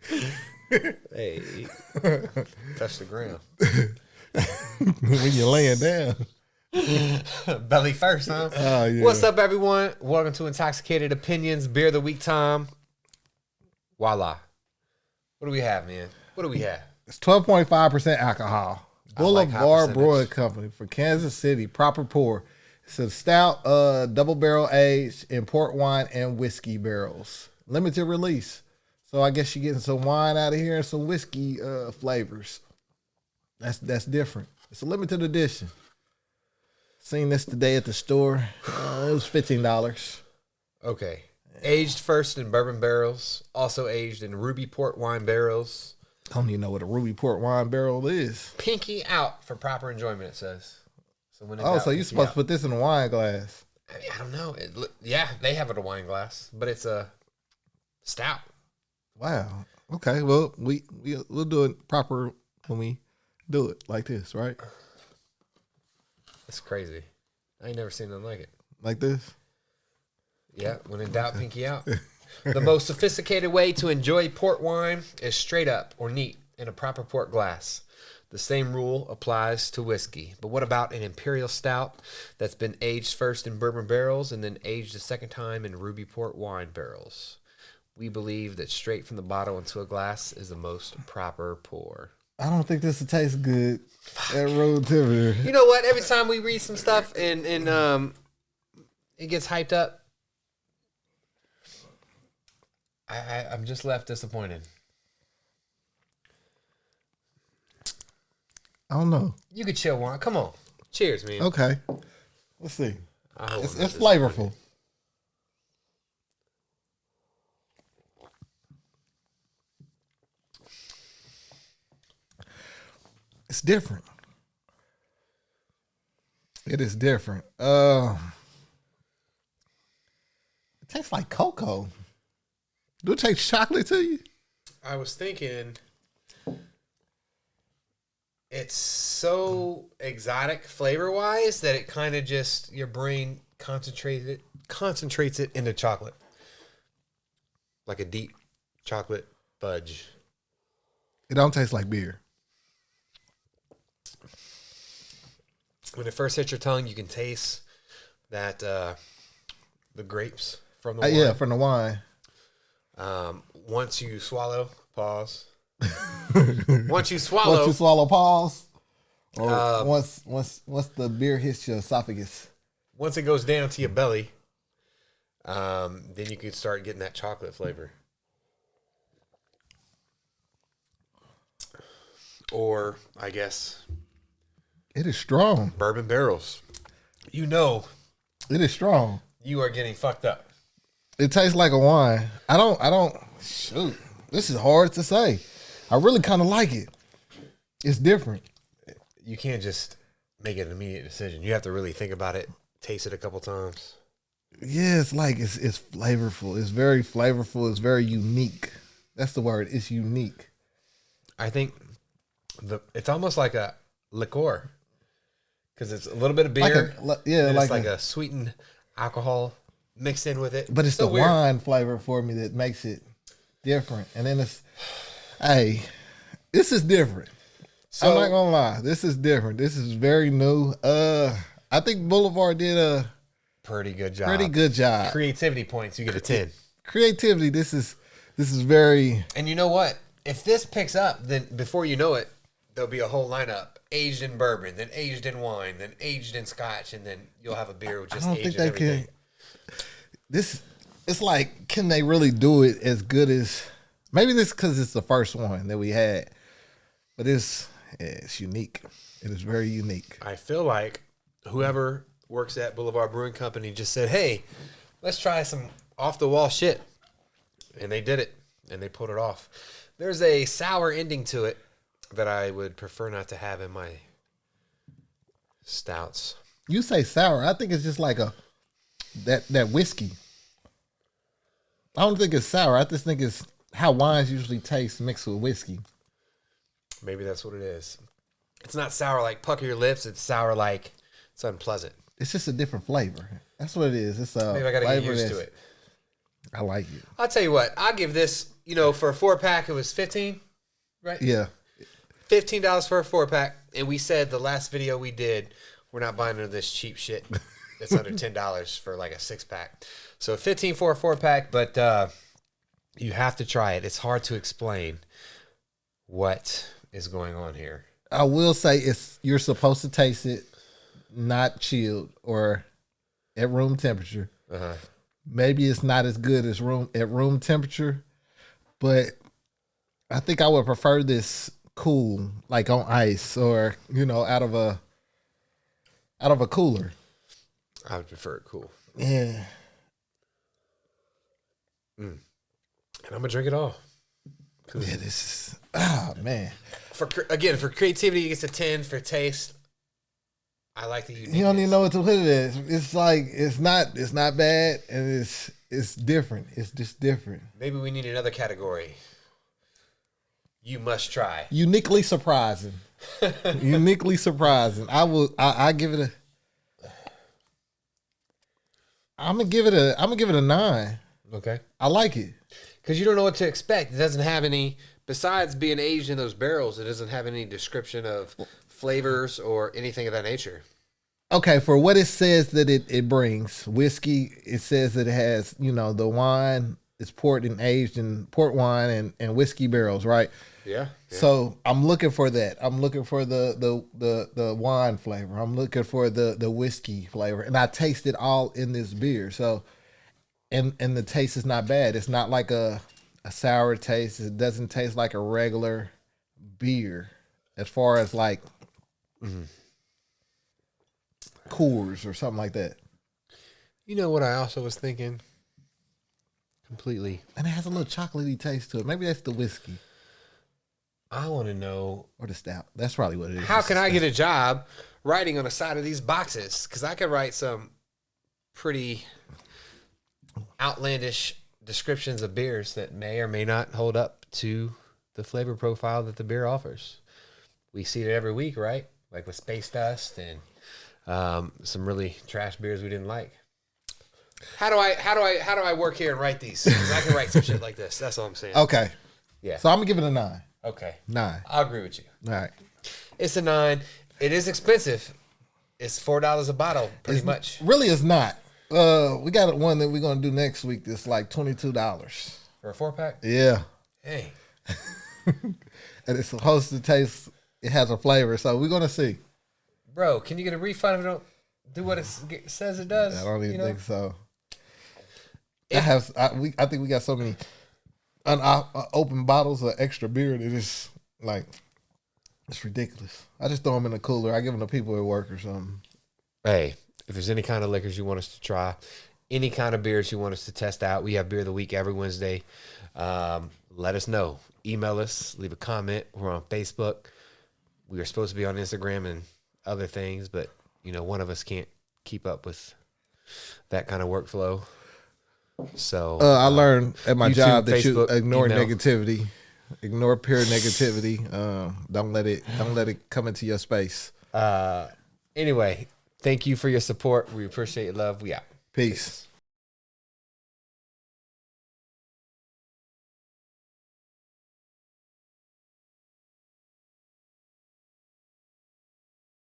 Hey, touch the ground. When you're laying down. Belly first, huh? Oh, yeah. What's up, everyone? Welcome to Intoxicated Opinions, Beer of the Week time. Voila. What do we have, man? What do we have? It's 12.5% alcohol. like high Boulevard percentage. Brewing Company for Kansas City, proper pour. It's a stout, double barrel aged in port wine and whiskey barrels. Limited release. So I guess you're getting some wine out of here and some whiskey flavors. That's different. It's a limited edition. Seen this today at the store. It was $15. Okay. Aged first in bourbon barrels, also aged in ruby port wine barrels. I don't even know what a ruby port wine barrel is. Pinky out for proper enjoyment, it says. So when So you're supposed to put this in a wine glass. I don't know. Yeah, they have it in a wine glass, but it's a stout. Wow. Okay. Well, we'll do it proper when we do it like this, right? That's crazy. I ain't never seen nothing like it. Like this. Yeah, when in doubt, pinky out. The most sophisticated way to enjoy port wine is straight up or neat in a proper port glass. The same rule applies to whiskey. But what about an imperial stout that's been aged first in bourbon barrels and then aged a second time in ruby port wine barrels? We believe that straight from the bottle into a glass is the most proper pour. I don't think this will taste good at room temperature. You know what? Every time we read some stuff and it gets hyped up, I'm just left disappointed. I don't know. You could chill one. Come on. Cheers, man. Okay. Let's see. It's It's flavorful. It's different. It is different. It tastes like cocoa. Do it taste chocolate to you? I was thinking it's so exotic flavor-wise that it kind of just, your brain concentrates it into chocolate. Like a deep chocolate fudge. It don't taste like beer. When it first hits your tongue, you can taste that the grapes from the wine. Yeah, from the wine. Once you swallow, pause. Once you swallow, pause. Or once the beer hits your esophagus. Once it goes down to your belly, then you can start getting that chocolate flavor. Or, I guess, it is strong. bourbon barrels. You know, It is strong. you are getting fucked up. It tastes like a wine. I don't. Shoot, this is hard to say. I really kind of like it. It's different. You can't just make an immediate decision. You have to really think about it, taste it a couple times. Yeah, it's like it's flavorful. It's very flavorful. It's very unique. That's the word. It's unique. I think it's almost like a liqueur because it's a little bit of beer. It's like a sweetened alcohol mixed in with it. But it's so the weird. wine flavor for me that makes it different. And then this is different. So, I'm not gonna lie. This is different. This is very new. I think Boulevard did a pretty good job. Creativity points, you get a 10. Creativity. This is very. And you know what? If this picks up, then before you know it, there'll be a whole lineup. Aged in bourbon, then aged in wine, then aged in scotch, and then you'll have a beer with just I don't aged think they in everything. can. It's like, can they really do it as good as? Maybe this because it's the first one that we had, but it's unique. It is very unique. I feel like whoever works at Boulevard Brewing Company just said, "Hey, let's try some off the wall shit," and they did it, and they pulled it off. There's a sour ending to it that I would prefer not to have in my stouts. You say sour. I think it's just like that whiskey. I don't think it's sour. I just think it's how wines usually taste mixed with whiskey. Maybe that's what it is. It's not sour like pucker your lips. It's sour like it's unpleasant. It's just a different flavor. That's what it is. It's a Maybe I got to get used to it. I like it. I'll tell you what. I'll give this, you know, for a 4-pack, it was 15, right? Yeah. $15 for a 4-pack. And we said the last video we did, we're not buying none of this cheap shit. It's under $10 for like a 6-pack. So 15 for a 4-pack, but you have to try it. It's hard to explain what is going on here. I will say you're supposed to taste it not chilled or at room temperature. Uh-huh. Maybe it's not as good as at room temperature, but I think I would prefer this cool, like on ice or, you know, out of a cooler. I would prefer it cool. Yeah. And I'm gonna drink it all. Yeah, this is, man. For creativity, it gets a 10. For taste, I like the uniqueness. You don't even know what to put it as. It's like it's not bad, and it's different. It's just different. Maybe we need another category. You must try. Uniquely surprising. Uniquely surprising. I give it a. I'm gonna give it a 9. Okay. I like it. Because you don't know what to expect. It doesn't have any, besides being aged in those barrels, it doesn't have any description of flavors or anything of that nature. Okay, for what it says that it brings, whiskey, it says that it has, you know, the wine is poured and aged in port wine and whiskey barrels, right? Yeah. So I'm looking for that. I'm looking for the wine flavor. I'm looking for the whiskey flavor. And I taste it all in this beer. So and the taste is not bad. It's not like a sour taste. It doesn't taste like a regular beer as far as like Coors or something like that. You know what I also was thinking? Completely. And it has a little chocolatey taste to it. Maybe that's the whiskey. I want to know. Or the stout. That's probably what it is. How can I get a job writing on the side of these boxes? Because I could write some pretty outlandish descriptions of beers that may or may not hold up to the flavor profile that the beer offers. We see it every week, right? Like with Space Dust and some really trash beers we didn't like. How do I work here and write these? 'Cause I can write some shit like this. That's all I'm saying. Okay. Yeah. So I'm going to give it a 9. Okay. 9. I'll agree with you. All right. It's a 9. It is expensive. It's $4 a bottle, pretty much. Really, it's not. We got one that we're going to do next week that's like $22. For a 4-pack? Yeah. Hey. And it's supposed to taste, it has a flavor. So we're going to see. Bro, can you get a refund if it don't do what it says it does? I don't even think so. If, I think we got so many unopened bottles of extra beer that it's like, it's ridiculous. I just throw them in the cooler. I give them to people at work or something. Hey, if there's any kind of liquors you want us to try, any kind of beers you want us to test out, we have Beer of the Week every Wednesday. Let us know. Email us, leave a comment. We're on Facebook. We are supposed to be on Instagram and other things, but you know, one of us can't keep up with that kind of workflow. So I learned at my YouTube, job that Facebook, you ignore email. negativity, ignore pure negativity. Don't let it come into your space. Anyway, thank you for your support. We appreciate your love. We out. Peace.